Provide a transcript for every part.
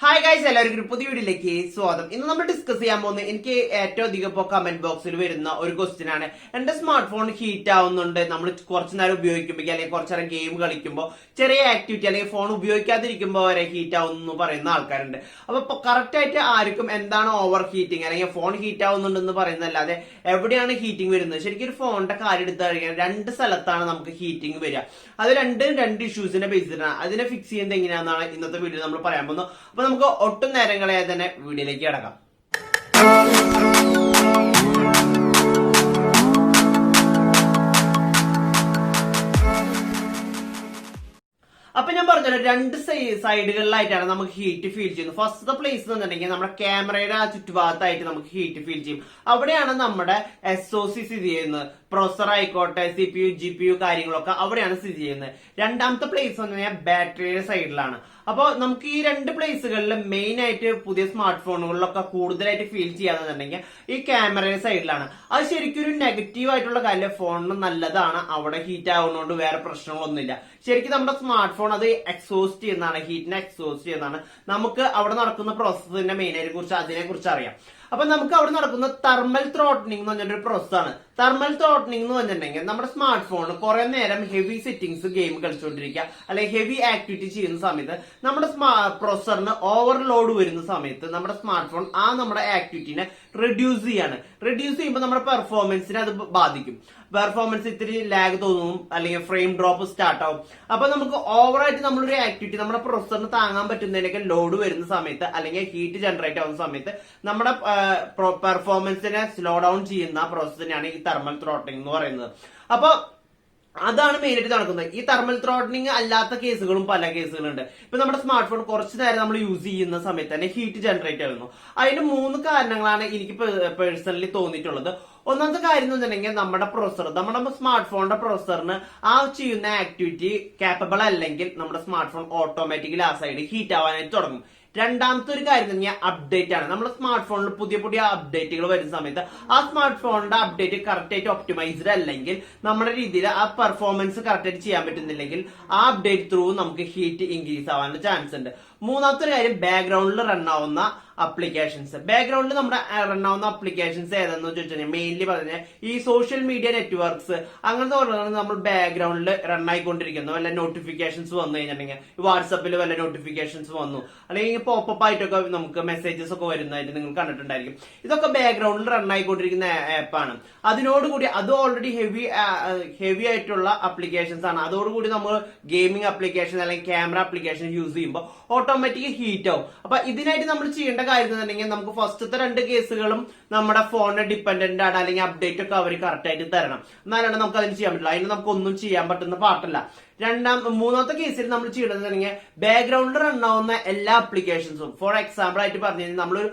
Hi guys, എല്ലാവർക്കും പുതിയ വീഡിയോയിലേക്ക് സ്വാഗതം. ഇന്ന് നമ്മൾ ഡിസ്കസ് ചെയ്യാൻ പോകുന്നത് എനിക്ക് ഏറ്റവും അധികം ഇപ്പോൾ കമന്റ് ബോക്സിൽ വരുന്ന ഒരു ക്വസ്റ്റ്യൻ ആണ്. എന്റെ സ്മാർട്ട് ഫോൺ ഹീറ്റ് ആവുന്നുണ്ട്, നമ്മൾ കുറച്ചു നേരം ഉപയോഗിക്കുമ്പോൾ അല്ലെങ്കിൽ കുറച്ചു നേരം ഗെയിം കളിക്കുമ്പോൾ, ചെറിയ ആക്ടിവിറ്റി അല്ലെങ്കിൽ ഫോൺ ഉപയോഗിക്കാതിരിക്കുമ്പോൾ വരെ ഹീറ്റ് ആവുന്നു പറയുന്ന ആൾക്കാരുണ്ട്. അപ്പൊ കറക്റ്റ് ആയിട്ട് ആർക്കും എന്താണ് ഓവർ ഹീറ്റിംഗ് അല്ലെങ്കിൽ ഫോൺ ഹീറ്റ് ആവുന്നുണ്ടെന്ന് പറയുന്നതല്ലാതെ എവിടെയാണ് ഹീറ്റിംഗ് വരുന്നത്? ശരിക്കും ഒരു ഫോണിന്റെ കാര്യം എടുത്തു കഴിഞ്ഞാൽ രണ്ട് സ്ഥലത്താണ് നമുക്ക് ഹീറ്റിംഗ് വരിക. അത് രണ്ട് ഇഷ്യൂസിന്റെ ബേസിലാണ്. അതിനെ ഫിക്സ് ചെയ്യുന്നത് എങ്ങനെയാണെന്നാണ് ഇന്നത്തെ വീഡിയോ നമ്മൾ പറയാൻ പോകുന്നത്. അപ്പൊ നമുക്ക് ഒട്ടും നേരം കളയാതെ തന്നെ വീഡിയോയിലേക്ക് കിടക്കാം. അപ്പൊ ഞാൻ പറഞ്ഞല്ലോ, രണ്ട് സൈഡുകളിലായിട്ടാണ് നമുക്ക് ഹീറ്റ് ഫീൽ ചെയ്യുന്നത്. ഫസ്റ്റത്തെ പ്ലേസ് എന്നുണ്ടെങ്കിൽ നമ്മുടെ ക്യാമറയുടെ ആ ചുറ്റുഭാഗത്തായിട്ട് നമുക്ക് ഹീറ്റ് ഫീൽ ചെയ്യും. അവിടെയാണ് നമ്മുടെ SOC സ്ഥിതി ചെയ്യുന്നത്. പ്രൊസസർ ആയിക്കോട്ടെ, CPU, GPU കാര്യങ്ങളൊക്കെ അവിടെയാണ് സ്ഥിതി ചെയ്യുന്നത്. രണ്ടാമത്തെ പ്ലേസ് എന്ന് പറഞ്ഞാൽ ബാറ്ററിയുടെ സൈഡിലാണ്. അപ്പോൾ നമുക്ക് ഈ രണ്ട് പ്ലേസുകളിൽ മെയിൻ ആയിട്ട് പുതിയ സ്മാർട്ട് ഫോണുകളിലൊക്കെ കൂടുതലായിട്ട് ഫീൽ ചെയ്യാന്നുണ്ടെങ്കിൽ ഈ ക്യാമറയുടെ സൈഡിലാണ്. അത് ശരിക്കും ഒരു നെഗറ്റീവ് ആയിട്ടുള്ള കാര്യം. ഫോണിന് നല്ലതാണ്, അവിടെ ഹീറ്റ് ആവുന്നതുകൊണ്ട് വേറെ പ്രശ്നങ്ങളൊന്നുമില്ല. ശരിക്കും നമ്മുടെ സ്മാർട്ട് ഫോൺ അത് എക്സോസ്റ്റ് ചെയ്യുന്നതാണ്, ഹീറ്റിനെ എക്സോസ്റ്റ് ചെയ്യുന്നതാണ്. നമുക്ക് അവിടെ നടക്കുന്ന പ്രോസസ്സിന്റെ മെയിനായിട്ട് കുറിച്ച് അതിനെ കുറിച്ച് അറിയാം. അപ്പൊ നമുക്ക് അവിടെ നടക്കുന്ന തെർമൽ ത്രോട്ടനിങ് എന്ന് പറഞ്ഞൊരു പ്രോസസ്സാണ്. തെർമൽ ത്രോട്ടനിങ് എന്ന് പറഞ്ഞിട്ടുണ്ടെങ്കിൽ നമ്മുടെ സ്മാർട്ട് ഫോൺ കുറെ നേരം ഹെവി സെറ്റിംഗ്സ് ഗെയിം കളിച്ചുകൊണ്ടിരിക്കുക അല്ലെങ്കിൽ ഹെവി ആക്ടിവിറ്റി ചെയ്യുന്ന സമയത്ത് നമ്മുടെ പ്രൊസസറിന് ഓവർലോഡ് വരുന്ന സമയത്ത് നമ്മുടെ സ്മാർട്ട് ഫോൺ ആ നമ്മുടെ ആക്ടിവിറ്റിനെ റെഡ്യൂസ് ചെയ്യുമ്പോൾ നമ്മുടെ പെർഫോമൻസിനെ അത് ബാധിക്കും. പെർഫോമൻസ് ഇത്തിരി ലാഗ് തോന്നും അല്ലെങ്കിൽ ഫ്രെയിം ഡ്രോപ്പ് സ്റ്റാർട്ട് ആവും. അപ്പൊ നമുക്ക് ഓവറായിട്ട് നമ്മളൊരു ആക്ടിവിറ്റി നമ്മുടെ പ്രൊസസറിന് താങ്ങാൻ പറ്റുന്നതിനൊക്കെ ലോഡ് വരുന്ന സമയത്ത് അല്ലെങ്കിൽ ഹീറ്റ് ജനറേറ്റ് ആവുന്ന സമയത്ത് നമ്മുടെ പെർഫോമൻസിനെ സ്ലോ ഡൗൺ ചെയ്യുന്ന പ്രോസസ്സിനെയാണ് ഈ തെർമൽ ത്രോട്ടലിംഗ് എന്ന് പറയുന്നത്. അപ്പൊ അതാണ് മെയിനായിട്ട് നടക്കുന്നത്. ഈ തെർമൽ ത്രോട്ടലിംഗ് അല്ലാത്ത കേസുകളും പല കേസുകളുണ്ട്. ഇപ്പൊ നമ്മുടെ സ്മാർട്ട് ഫോൺ കുറച്ചു നേരം നമ്മൾ യൂസ് ചെയ്യുന്ന സമയത്ത് തന്നെ ഹീറ്റ് ജനറേറ്റ് ആകുന്നു. അതിന് 3 കാരണങ്ങളാണ് എനിക്ക് പേഴ്സണലി തോന്നിയിട്ടുള്ളത്. ഒന്നാമത്തെ കാര്യം എന്ന് വെച്ചിട്ടുണ്ടെങ്കിൽ നമ്മുടെ സ്മാർട്ട് ഫോണിന്റെ പ്രൊസസറിന് ആ ചെയ്യുന്ന ആക്ടിവിറ്റി കാപ്പബിൾ അല്ലെങ്കിൽ നമ്മുടെ സ്മാർട്ട് ഫോൺ ഓട്ടോമാറ്റിക്കലി ആ സൈഡ് ഹീറ്റ് ആവാനായിട്ട് തുടങ്ങും. രണ്ടാമത്തെ ഒരു കാര്യം തന്നെ അപ്ഡേറ്റ് ആണ്. നമ്മുടെ സ്മാർട്ട് ഫോണിൽ പുതിയ അപ്ഡേറ്റുകൾ വരുന്ന സമയത്ത് ആ സ്മാർട്ട് ഫോണിന്റെ അപ്ഡേറ്റ് കറക്റ്റ് ആയിട്ട് ഒപ്റ്റിമൈസ്ഡ് അല്ലെങ്കിൽ നമ്മുടെ രീതിയിൽ ആ പെർഫോമൻസ് കറക്റ്റ് ആയിട്ട് ചെയ്യാൻ പറ്റുന്നില്ലെങ്കിൽ ആ അപ്ഡേറ്റ് ത്രൂ നമുക്ക് ഹീറ്റ് ഇൻക്രീസ് ആവാനുള്ള ചാൻസ് ഉണ്ട്. മൂന്നാമത്തെ ഒരു കാര്യം ബാക്ക്ഗ്രൗണ്ടിൽ റൺ ആവുന്ന അപ്ലിക്കേഷൻസ്. ബാക്ക്ഗ്രൗണ്ടിൽ നമ്മുടെ റൺ ആവുന്ന അപ്ലിക്കേഷൻസ് ഏതാണെന്ന് ചോദിച്ചാൽ മെയിൻലി പറഞ്ഞാൽ ഈ സോഷ്യൽ മീഡിയ നെറ്റ്വർക്ക്സ് അങ്ങനത്തെ പറഞ്ഞാൽ നമ്മൾ ബാക്ക്ഗ്രൗണ്ടിൽ റൺ ആയിക്കൊണ്ടിരിക്കുന്നു. വല്ല നോട്ടിഫിക്കേഷൻസ് വന്നു കഴിഞ്ഞിട്ടുണ്ടെങ്കിൽ വാട്സപ്പിൽ വല്ല നോട്ടിഫിക്കേഷൻസ് വന്നു അല്ലെങ്കിൽ പോപ്പപ്പ് ആയിട്ടൊക്കെ നമുക്ക് മെസ്സേജസ് ഒക്കെ വരുന്നതായിട്ട് നിങ്ങൾ കണ്ടിട്ടുണ്ടായിരിക്കും. ഇതൊക്കെ ബാക്ക്ഗ്രൗണ്ടിൽ റൺ ആയിക്കൊണ്ടിരിക്കുന്ന ആപ്പാണ്. അതിനോടുകൂടി അത് ഓൾറെഡി ഹെവി ആയിട്ടുള്ള അപ്ലിക്കേഷൻസ് ആണ്. അതോടുകൂടി നമ്മൾ ഗെയിമിംഗ് അപ്ലിക്കേഷൻ അല്ലെങ്കിൽ ക്യാമറ അപ്ലിക്കേഷൻ യൂസ് ചെയ്യുമ്പോൾ ഓട്ടോമാറ്റിക് ഹീറ്റ് ആവും. അപ്പൊ ഇതിനായിട്ട് നമ്മൾ ചെയ്യേണ്ട കാര്യം എന്നുണ്ടെങ്കിൽ നമുക്ക് ഫസ്റ്റത്തെ 2 കേസുകളും നമ്മുടെ ഫോണിന് ഡിപ്പെൻഡന്റ് ആണ് അല്ലെങ്കിൽ അപ്ഡേറ്റ് ഒക്കെ അവർ കറക്റ്റ് ആയിട്ട് തരണം. എന്നാലാണ് നമുക്ക് അതിന് ചെയ്യാൻ പറ്റില്ല. അതിന് നമുക്ക് ഒന്നും ചെയ്യാൻ പറ്റുന്ന പാട്ടല്ല. മൂന്നാമത്തെ കേസിൽ നമ്മൾ ചെയ്യണമെന്നുണ്ടെങ്കിൽ ബാക്ക്ഗ്രൗണ്ടിൽ റൺ ആവുന്ന എല്ലാ അപ്ലിക്കേഷൻസും, ഫോർ എക്സാമ്പിൾ ആയിട്ട് പറഞ്ഞു കഴിഞ്ഞാൽ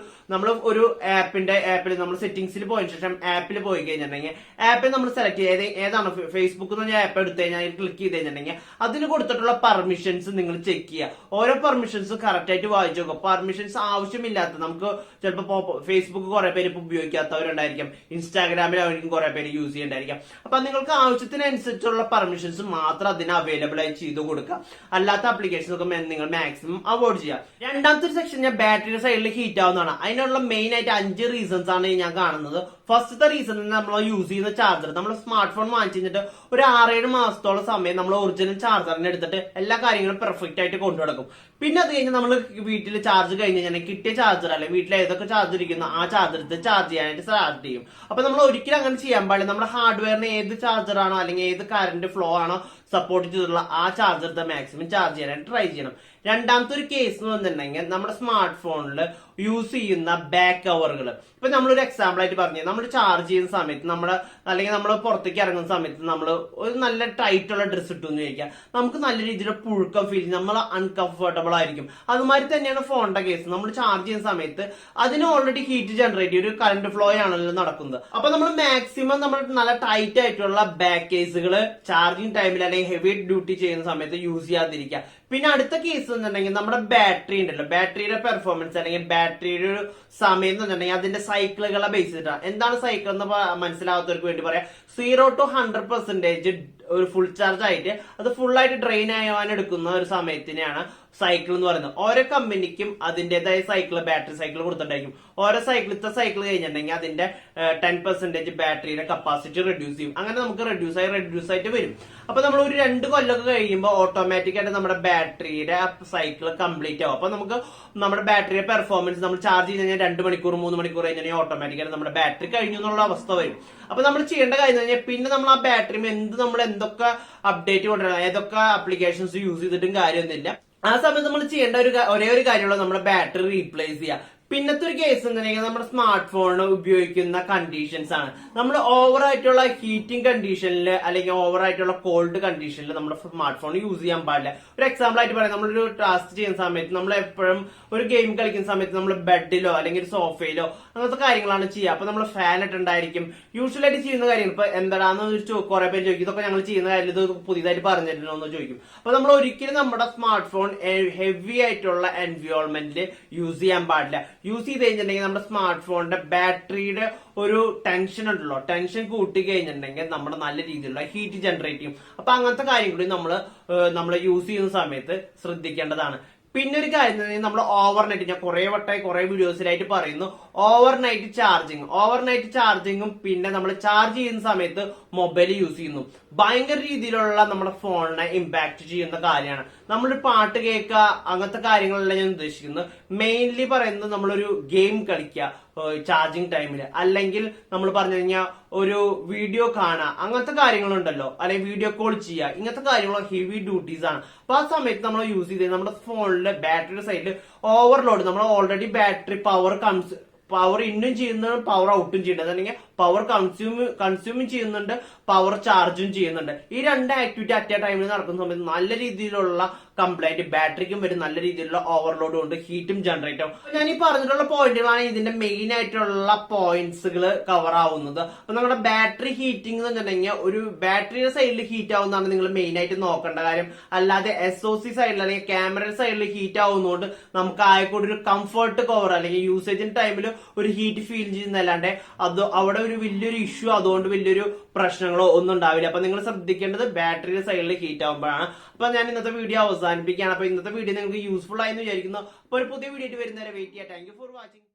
നമ്മൾ ഒരു ആപ്പിൽ നമ്മൾ സെറ്റിംഗ്സിൽ പോയതിനു ശേഷം ആപ്പിൽ പോയി കഴിഞ്ഞിട്ടുണ്ടെങ്കിൽ ആപ്പിൽ നമ്മൾ സെലക്ട് ചെയ്ത് ഏതാണ് ഫേസ്ബുക്ക് എന്ന് പറഞ്ഞാൽ ആപ്പ് എടുത്തു കഴിഞ്ഞാൽ ക്ലിക്ക് ചെയ്ത് കഴിഞ്ഞിട്ടുണ്ടെങ്കിൽ അതിന് കൊടുത്തിട്ടുള്ള പെർമിഷൻസ് നിങ്ങൾ ചെക്ക് ചെയ്യുക. ഓരോ പെർമിഷൻസ് കറക്റ്റ് ആയിട്ട് വായിച്ചു നോക്കുക. പെർമിഷൻസ് ആവശ്യമില്ലാത്ത നമുക്ക് ചിലപ്പോൾ ഫേസ്ബുക്ക് കുറെ പേര് ഇപ്പൊ ഉപയോഗിക്കാത്തവരുണ്ടായിരിക്കും, ഇൻസ്റ്റാഗ്രാമിലായിരിക്കും കുറെ പേര് യൂസ് ചെയ്യണ്ടായിരിക്കാം. അപ്പൊ നിങ്ങൾക്ക് ആവശ്യത്തിനനുസരിച്ചുള്ള പെർമിഷൻസ് മാത്രം അതിന് അവൈലബിൾ ആയി ചെയ്ത് കൊടുക്കുക. അല്ലാത്ത അപ്ലിക്കേഷൻസ് ഒക്കെ നിങ്ങൾ മാക്സിമം അവോയ്ഡ് ചെയ്യുക. രണ്ടാമത്തെ ഒരു സെക്ഷൻ ഞാൻ ബാറ്ററിയുടെ സൈഡിൽ ഹീറ്റ് ആവുന്നതാണ്. അതിനുള്ള മെയിൻ ആയിട്ട് 5 റീസൺസ് ആണ് ഞാൻ കാണുന്നത്. ഫസ്റ്റത്തെ റീസൺ നമ്മൾ യൂസ് ചെയ്യുന്ന ചാർജർ. നമ്മൾ സ്മാർട്ട് ഫോൺ വാങ്ങിച്ചിട്ട് ഒരു 6-7 മാസത്തോളം സമയം നമ്മൾ ഒറിജിനൽ ചാർജറിനെ എടുത്തിട്ട് എല്ലാ കാര്യങ്ങളും പെർഫെക്റ്റ് ആയിട്ട് കൊണ്ടു നടക്കും. പിന്നെ അത് കഴിഞ്ഞ് നമ്മൾ വീട്ടിൽ ചാർജ് കഴിഞ്ഞ് കഴിഞ്ഞാൽ കിട്ടിയ ചാർജർ അല്ലെങ്കിൽ വീട്ടിൽ ഏതൊക്കെ ചാർജർ ഇരിക്കുന്നു ആ ചാർജർ എടുത്ത് ചാർജ് ചെയ്യാനായിട്ട് സ്റ്റാർട്ട് ചെയ്യും. അപ്പൊ നമ്മൾ ഒരിക്കലും അങ്ങനെ ചെയ്യാൻ പാടില്ല. നമ്മുടെ ഹാർഡ്വെയറിന് ഏത് ചാർജറാണോ അല്ലെങ്കിൽ ഏത് കറന്റ് ഫ്ലോ ആണോ സപ്പോർട്ട് ചെയ്തിട്ടുള്ള ആ ചാർജർ മാക്സിമം ചാർജ് ചെയ്യാനായിട്ട് ട്രൈ ചെയ്യണം. രണ്ടാമത്തെ ഒരു കേസ് എന്ന് പറഞ്ഞിട്ടുണ്ടെങ്കിൽ നമ്മുടെ സ്മാർട്ട് ഫോണിൽ യൂസ് ചെയ്യുന്ന ബാക്ക് കവറുകൾ. ഇപ്പൊ നമ്മളൊരു എക്സാമ്പിൾ ആയിട്ട് പറഞ്ഞു, നമ്മൾ ചാർജ് ചെയ്യുന്ന സമയത്ത് അല്ലെങ്കിൽ നമ്മൾ പുറത്തേക്ക് ഇറങ്ങുന്ന സമയത്ത് നമ്മൾ ഒരു നല്ല ടൈറ്റ് ഉള്ള ഡ്രസ്സ് ഇട്ടു എന്ന് ചോദിക്കാം, നമുക്ക് നല്ല രീതിയിലുള്ള പുഴുക്കം ഫീൽ ചെയ്യും, നമ്മൾ അൺകംഫർട്ടബിൾ ആയിരിക്കും. അതുമാതിരി തന്നെയാണ് ഫോണിന്റെ കേസ്. നമ്മൾ ചാർജ് ചെയ്യുന്ന സമയത്ത് അതിന് ഓൾറെഡി ഹീറ്റ് ജനറേറ്റ് ചെയ്യും, ഒരു കറന്റ് ഫ്ലോ ആണല്ലോ നടക്കുന്നത്. അപ്പൊ നമ്മൾ മാക്സിമം നമ്മൾ നല്ല ടൈറ്റ് ആയിട്ടുള്ള ബാക്ക് കേസുകൾ ചാർജിങ് ടൈമിൽ അല്ലെങ്കിൽ ഹെവി ഡ്യൂട്ടി ചെയ്യുന്ന സമയത്ത് യൂസ് ചെയ്യാതിരിക്കുക. പിന്നെ അടുത്ത കേസ് എന്നുണ്ടെങ്കിൽ നമ്മുടെ ബാറ്ററി ഉണ്ടല്ലോ, ബാറ്ററിയുടെ പെർഫോമൻസ് അല്ലെങ്കിൽ ബാറ്ററിയുടെ ഒരു സമയം എന്ന് പറഞ്ഞിട്ടുണ്ടെങ്കിൽ അതിന്റെ സൈക്കിളുകളെ ബേസ് ചെയ്തിട്ടാണ്. എന്താണ് സൈക്കിൾ എന്ന് മനസ്സിലാവാത്തവർക്ക് വേണ്ടി പറയാം, 0 to 100% ഒരു ഫുൾ ചാർജ് ആയിട്ട് അത് ഫുൾ ആയിട്ട് ഡ്രെയിൻ ആവാൻ എടുക്കുന്ന ഒരു സമയത്തിനെയാണ് സൈക്കിൾ എന്ന് പറയുന്നത്. ഓരോ കമ്പനിക്കും അതിന്റേതായ സൈക്കിൾ, ബാറ്ററി സൈക്കിൾ കൊടുത്തിട്ടുണ്ടായിരിക്കും. ഓരോ സൈക്കിളത്തെ സൈക്കിൾ കഴിഞ്ഞിട്ടുണ്ടെങ്കിൽ അതിന്റെ 10% ബാറ്ററിയുടെ കപ്പാസിറ്റി റെഡ്യൂസ് ചെയ്യും. അങ്ങനെ നമുക്ക് റെഡ്യൂസ് ആയിട്ട് വരും. അപ്പൊ നമ്മൾ ഒരു 2 കൊല്ലമൊക്കെ കഴിയുമ്പോൾ ഓട്ടോമാറ്റിക് ആയിട്ട് നമ്മുടെ ബാറ്ററിയുടെ സൈക്കിൾ കംപ്ലീറ്റ് ആവും. അപ്പൊ നമുക്ക് നമ്മുടെ ബാറ്ററിയുടെ പെർഫോമൻസ് നമ്മൾ ചാർജ് ചെയ്ത് കഴിഞ്ഞാൽ 2 മണിക്കൂർ 3 മണിക്കൂർ കഴിഞ്ഞാൽ ഓട്ടോമാറ്റിക് ആയിട്ട് നമ്മുടെ ബാറ്ററി കഴിഞ്ഞു എന്നുള്ള അവസ്ഥ വരും. അപ്പൊ നമ്മൾ ചെയ്യേണ്ട കാര്യം എന്ന് കഴിഞ്ഞാൽ പിന്നെ നമ്മൾ ആ ബാറ്ററി നമ്മൾ എന്തൊക്കെ അപ്ഡേറ്റ് കൊണ്ടുവരണം, ഏതൊക്കെ ആപ്ലിക്കേഷൻസ് യൂസ് ചെയ്തിട്ടും കാര്യമൊന്നുമില്ല. ആ സമയത്ത് നമ്മൾ ചെയ്യേണ്ട ഒരേ ഒരു കാര്യമുള്ള നമ്മുടെ ബാറ്ററി റീപ്ലേസ് ചെയ്യുക. പിന്നത്തെ ഒരു കേസ് എന്താണെങ്കിൽ നമ്മുടെ സ്മാർട്ട് ഫോൺ ഉപയോഗിക്കുന്ന കണ്ടീഷൻസ് ആണ്. നമ്മൾ ഓവർ ആയിട്ടുള്ള ഹീറ്റിംഗ് കണ്ടീഷനിൽ അല്ലെങ്കിൽ ഓവർ ആയിട്ടുള്ള കോൾഡ് കണ്ടീഷനിൽ നമ്മുടെ സ്മാർട്ട് ഫോൺ യൂസ് ചെയ്യാൻ പാടില്ല. ഒരു എക്സാമ്പിൾ ആയിട്ട് പറയാം, നമ്മളൊരു ടാസ്ക് ചെയ്യുന്ന സമയത്ത് നമ്മൾ എപ്പോഴും ഒരു ഗെയിം കളിക്കുന്ന സമയത്ത് നമ്മൾ ബെഡിലോ അല്ലെങ്കിൽ ഒരു സോഫയിലോ അങ്ങനത്തെ കാര്യങ്ങളാണ് ചെയ്യുക. അപ്പൊ നമ്മൾ ഫാൻ ഇട്ടുണ്ടായിരിക്കും. യൂഷ്വൽ ആയിട്ട് ചെയ്യുന്ന കാര്യങ്ങൾ ഇപ്പൊ എന്താണെന്ന് കുറെ പേര് ചോദിക്കും, ഇതൊക്കെ ഞങ്ങൾ ചെയ്യുന്ന കാര്യം ഇത് പുതിയതായിട്ട് പറഞ്ഞിട്ടുണ്ടോ എന്ന് ചോദിക്കും. അപ്പൊ നമ്മൾ ഒരിക്കലും നമ്മുടെ സ്മാർട്ട് ഫോൺ ഹെവി ആയിട്ടുള്ള എൻവയോൺമെന്റിൽ യൂസ് ചെയ്യാൻ പാടില്ല. യൂസ് ചെയ്ത് കഴിഞ്ഞിട്ടുണ്ടെങ്കിൽ നമ്മുടെ സ്മാർട്ട് ഫോണിന്റെ ബാറ്ററിയുടെ ഒരു ടെൻഷൻ ഉണ്ടല്ലോ, ടെൻഷൻ കൂട്ടി കഴിഞ്ഞിട്ടുണ്ടെങ്കിൽ നമ്മുടെ നല്ല രീതിയിലുള്ള ഹീറ്റ് ജനറേറ്റ് ചെയ്യും. അപ്പൊ അങ്ങനത്തെ കാര്യങ്ങൾ നമ്മൾ യൂസ് ചെയ്യുന്ന സമയത്ത് ശ്രദ്ധിക്കേണ്ടതാണ്. പിന്നെ ഒരു കാര്യം, നമ്മൾ ഓവർനൈറ്റ്, ഞാൻ കുറെ വീഡിയോസിലായിട്ട് പറയുന്നു, ഓവർനൈറ്റ് ചാർജിങ്ങും പിന്നെ നമ്മൾ ചാർജ് ചെയ്യുന്ന സമയത്ത് മൊബൈൽ യൂസ് ചെയ്യുന്നു ഭയങ്കര രീതിയിലുള്ള നമ്മുടെ ഫോണിനെ ഇമ്പാക്ട് ചെയ്യുന്ന കാര്യമാണ്. നമ്മളൊരു പാട്ട് കേൾക്കുക, അങ്ങനത്തെ കാര്യങ്ങളെല്ലാം ഞാൻ ഉദ്ദേശിക്കുന്നത്. മെയിൻലി പറയുന്നത് നമ്മളൊരു ഗെയിം കളിക്കുക ചാർജിങ് ടൈമിൽ, അല്ലെങ്കിൽ നമ്മൾ പറഞ്ഞു കഴിഞ്ഞാൽ ഒരു വീഡിയോ കാണുക, അങ്ങനത്തെ കാര്യങ്ങളുണ്ടല്ലോ, അല്ലെങ്കിൽ വീഡിയോ കോൾ ചെയ്യുക, ഇങ്ങനത്തെ കാര്യങ്ങൾ ഹെവി ഡ്യൂട്ടീസ് ആണ്. അപ്പൊ ആ സമയത്ത് നമ്മൾ യൂസ് ചെയ്ത് നമ്മുടെ ഫോണിലെ ബാറ്ററിയുടെ സൈഡിൽ ഓവർലോഡ്, നമ്മൾ ഓൾറെഡി ബാറ്ററി പവർ ഇന്നും ചെയ്യുന്നുണ്ട്, പവർ ഔട്ടും ചെയ്യുന്നുണ്ട്, അല്ലെങ്കിൽ പവർ കൺസ്യൂമും ചെയ്യുന്നുണ്ട്, പവർ ചാർജും ചെയ്യുന്നുണ്ട്. ഈ 2 ആക്ടിവിറ്റി അറ്റ് എ ടൈമിൽ നടക്കുന്ന സമയത്ത് നല്ല രീതിയിലുള്ള കംപ്ലൈന്റ് ബാറ്ററിക്കും വരും, നല്ല രീതിയിലുള്ള ഓവർലോഡ് കൊണ്ട് ഹീറ്റും ജനറേറ്റ് ആവും. ഞാൻ ഈ പറഞ്ഞിട്ടുള്ള പോയിന്റുകളാണ് ഇതിന്റെ മെയിൻ ആയിട്ടുള്ള പോയിന്റ്സുകൾ കവർ ആവുന്നത്. അപ്പൊ നമ്മുടെ ബാറ്ററി ഹീറ്റിംഗ് എന്ന് വെച്ചിട്ടുണ്ടെങ്കിൽ ഒരു ബാറ്ററിയുടെ സൈഡിൽ ഹീറ്റ് ആവുന്നതാണ് നിങ്ങൾ മെയിൻ ആയിട്ട് നോക്കേണ്ട കാര്യം. അല്ലാതെ SOC സൈഡിൽ അല്ലെങ്കിൽ ക്യാമറ സൈഡിൽ ഹീറ്റ് ആവുന്നതുകൊണ്ട് നമുക്ക് ആയിക്കോട്ടെ ഒരു കംഫർട്ട് കവർ അല്ലെങ്കിൽ യൂസേജിന്റെ ടൈമിൽ ഒരു ഹീറ്റ് ഫീൽ ചെയ്യുന്നതല്ലാണ്ട് അത് അവിടെ ഒരു വലിയൊരു ഇഷ്യൂ, അതുകൊണ്ട് വലിയൊരു പ്രശ്നങ്ങളോ ഒന്നും ഉണ്ടാവില്ല. അപ്പൊ നിങ്ങൾ ശ്രദ്ധിക്കേണ്ടത് ബാറ്ററിയുടെ സൈഡിൽ ഹീറ്റ് ആവുമ്പോഴാണ്. അപ്പൊ ഞാൻ ഇന്നത്തെ വീഡിയോ അവസാനിപ്പിക്കുകയാണ്. അപ്പൊ ഇന്നത്തെ വീഡിയോ നിങ്ങൾക്ക് യൂസ്ഫുൾ ആയെന്ന് വിചാരിക്കുന്നു. അപ്പൊ ഒരു പുതിയ വീഡിയോ ആയിട്ട് വരുന്നവരെ വെയിറ്റ് ചെയ്യാം. Thank you for watching.